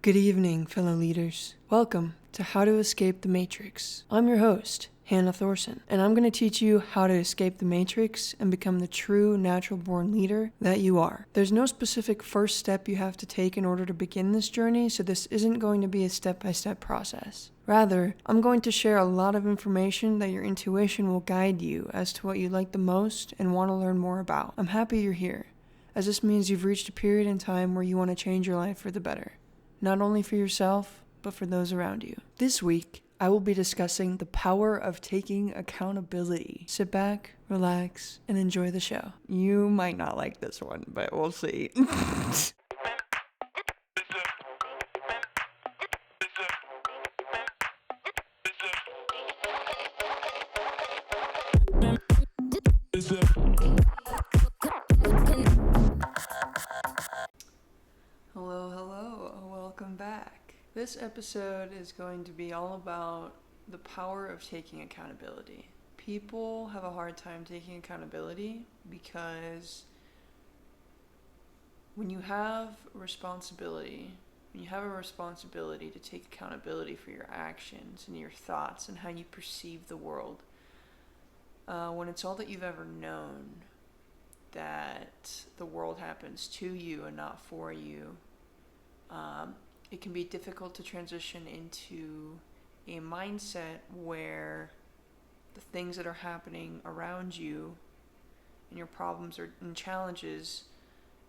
Good evening, fellow leaders. Welcome to How to Escape the Matrix. I'm your host, Hannah Thorsen, and I'm going to teach you how to escape the Matrix and become the true natural-born leader that you are. There's no specific first step you have to take in order to begin this journey, so this isn't going to be a step-by-step process. Rather, I'm going to share a lot of information that your intuition will guide you as to what you like the most and want to learn more about. I'm happy you're here, as this means you've reached a period in time where you want to change your life for the better. Not only for yourself, but for those around you. This week, I will be discussing the power of taking accountability. Sit back, relax, and enjoy the show. You might not like this one, but we'll see. Hello, welcome back. This episode is going to be all about the power of taking accountability. People have a hard time taking accountability because when you have a responsibility to take accountability for your actions and your thoughts and how you perceive the world, when it's all that you've ever known, that the world happens to you and not for you, it can be difficult to transition into a mindset where the things that are happening around you and your problems and challenges,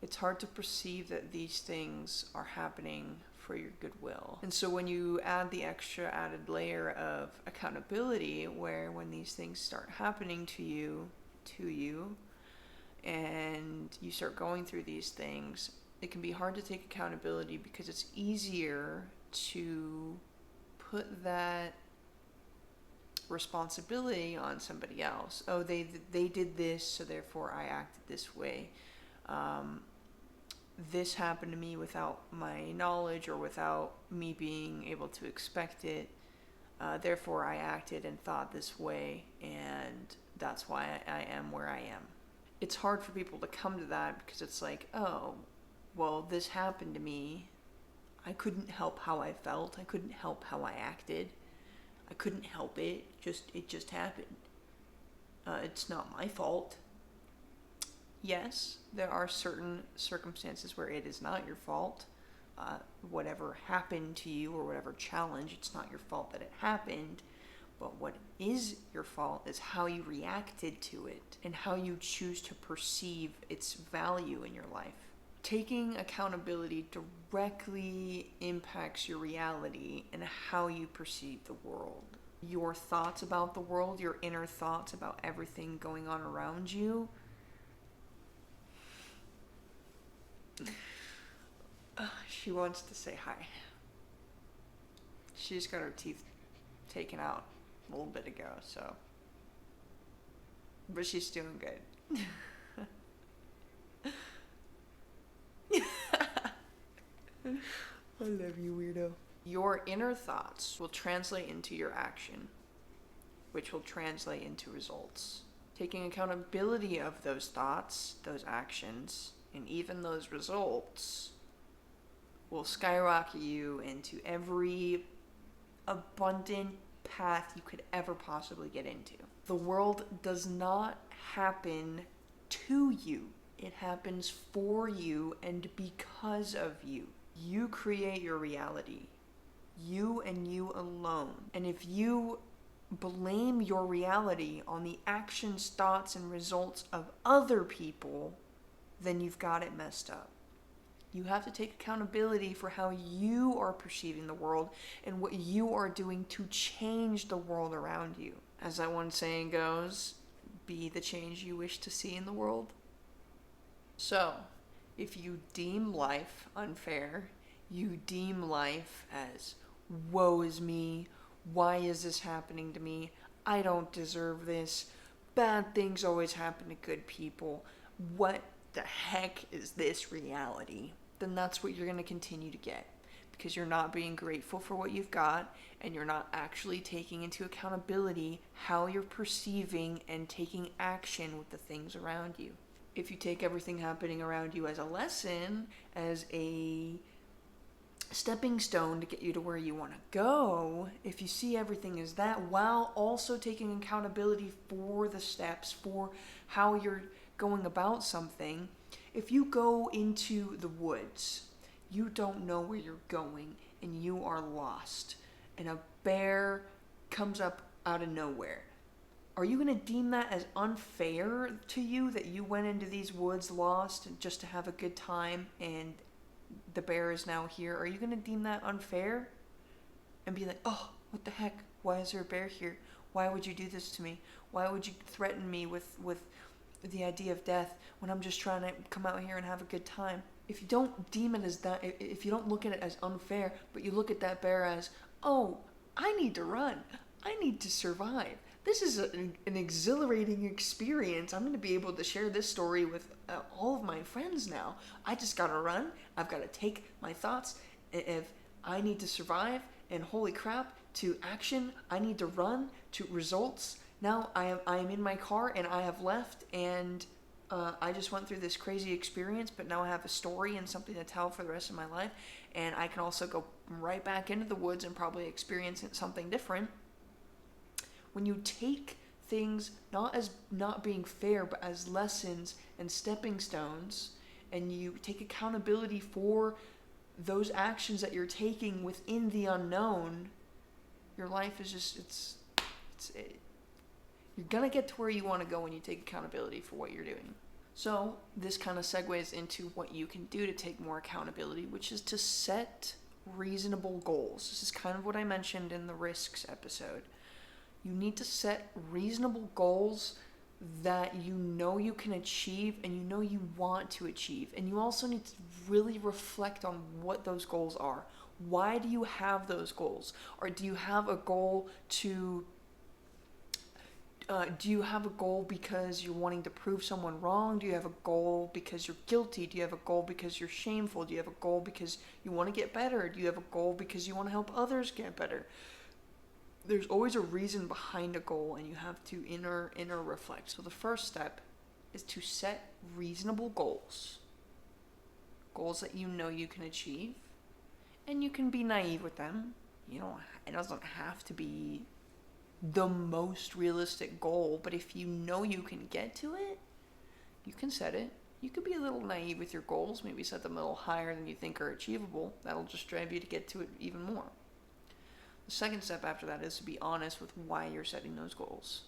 it's hard to perceive that these things are happening for your goodwill. And so when you add the extra added layer of accountability, where when these things start happening to you, and you start going through these things, it can be hard to take accountability because it's easier to put that responsibility on somebody else. Oh, they did this, so therefore I acted this way. This happened to me without my knowledge or without me being able to expect it. Therefore I acted and thought this way, and that's why I am where I am. It's hard for people to come to that because it's like, oh, well, this happened to me. I couldn't help how I felt. I couldn't help how I acted. I couldn't help it. It just happened. It's not my fault. Yes, there are certain circumstances where it is not your fault. Whatever happened to you or whatever challenge, it's not your fault that it happened. But what is your fault is how you reacted to it and how you choose to perceive its value in your life. Taking accountability directly impacts your reality and how you perceive the world. Your thoughts about the world, your inner thoughts about everything going on around you. She wants to say hi. She just got her teeth taken out a little bit ago, so. But she's doing good. I love you, weirdo. Your inner thoughts will translate into your action, which will translate into results. Taking accountability of those thoughts, those actions, and even those results will skyrocket you into every abundant path you could ever possibly get into. The world does not happen to you. It happens for you and because of you. You create your reality. You and you alone. And if you blame your reality on the actions, thoughts, and results of other people, then you've got it messed up. You have to take accountability for how you are perceiving the world and what you are doing to change the world around you. As that one saying goes, be the change you wish to see in the world. So, if you deem life unfair, you deem life as, woe is me, why is this happening to me, I don't deserve this, bad things always happen to good people, what the heck is this reality? Then that's what you're going to continue to get, because you're not being grateful for what you've got, and you're not actually taking into accountability how you're perceiving and taking action with the things around you. If you take everything happening around you as a lesson, as a stepping stone to get you to where you want to go, if you see everything as that, while also taking accountability for the steps, for how you're going about something. If you go into the woods, you don't know where you're going and you are lost, and a bear comes up out of nowhere, are you going to deem that as unfair to you, that you went into these woods lost just to have a good time and the bear is now here? Are you going to deem that unfair and be like, oh, what the heck? Why is there a bear here? Why would you do this to me? Why would you threaten me with the idea of death when I'm just trying to come out here and have a good time? If you don't deem it as that, if you don't look at it as unfair, but you look at that bear as, oh, I need to run. I need to survive. This is an exhilarating experience. I'm going to be able to share this story with all of my friends now. I just got to run. I've got to take my thoughts. If I need to survive, and holy crap, to action, I need to run, to results. Now I am in my car and I have left, and I just went through this crazy experience, but now I have a story and something to tell for the rest of my life. And I can also go right back into the woods and probably experience something different. When you take things not as not being fair, but as lessons and stepping stones, and you take accountability for those actions that you're taking within the unknown, your life is just, you're going to get to where you want to go when you take accountability for what you're doing. So this kind of segues into what you can do to take more accountability, which is to set reasonable goals. This is kind of what I mentioned in the risks episode. You need to set reasonable goals that you know you can achieve and you know you want to achieve. And you also need to really reflect on what those goals are. Why do you have those goals? Or do you have a goal to... do you have a goal because you're wanting to prove someone wrong? Do you have a goal because you're guilty? Do you have a goal because you're shameful? Do you have a goal because you want to get better? Do you have a goal because you want to help others get better? There's always a reason behind a goal, and you have to inner reflect. So the first step is to set reasonable goals. Goals that you know you can achieve, and you can be naive with them. It doesn't have to be the most realistic goal, but if you know you can get to it, you can set it. You could be a little naive with your goals, maybe set them a little higher than you think are achievable. That'll just drive you to get to it even more. The second step after that is to be honest with why you're setting those goals.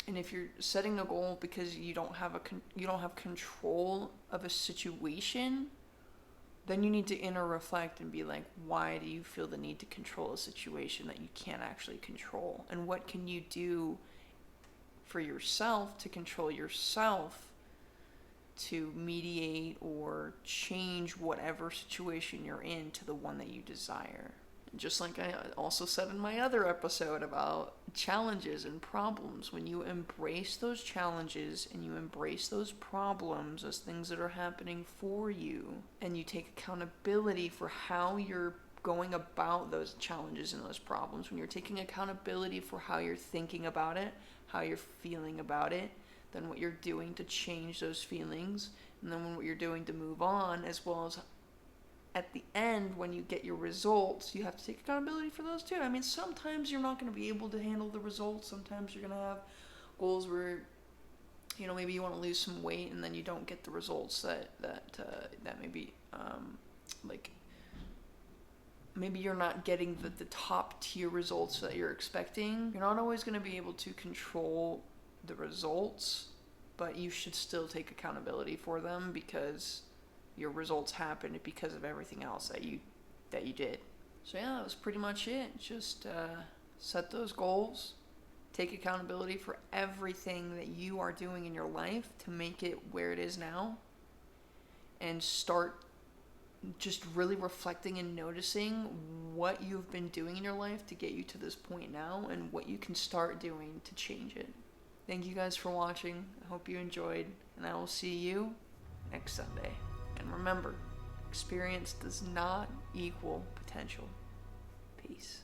And if you're setting a goal because you don't have control of a situation, then you need to inner reflect and be like, why do you feel the need to control a situation that you can't actually control? And what can you do for yourself to control yourself, to mediate or change whatever situation you're in to the one that you desire? Just like I also said in my other episode about challenges and problems, when you embrace those challenges and you embrace those problems as things that are happening for you, and you take accountability for how you're going about those challenges and those problems, when you're taking accountability for how you're thinking about it, how you're feeling about it, then what you're doing to change those feelings, and then what you're doing to move on, as well as at the end, when you get your results, you have to take accountability for those too. I mean, sometimes you're not going to be able to handle the results. Sometimes you're going to have goals where, maybe you want to lose some weight and then you don't get the results that maybe, maybe you're not getting the top tier results that you're expecting. You're not always going to be able to control the results, but you should still take accountability for them, because your results happened because of everything else that you did. So yeah, that was pretty much it. Just set those goals, take accountability for everything that you are doing in your life to make it where it is now, and start just really reflecting and noticing what you've been doing in your life to get you to this point now, and what you can start doing to change it. Thank you guys for watching. I hope you enjoyed, and I will see you next Sunday. And remember, experience does not equal potential. Peace.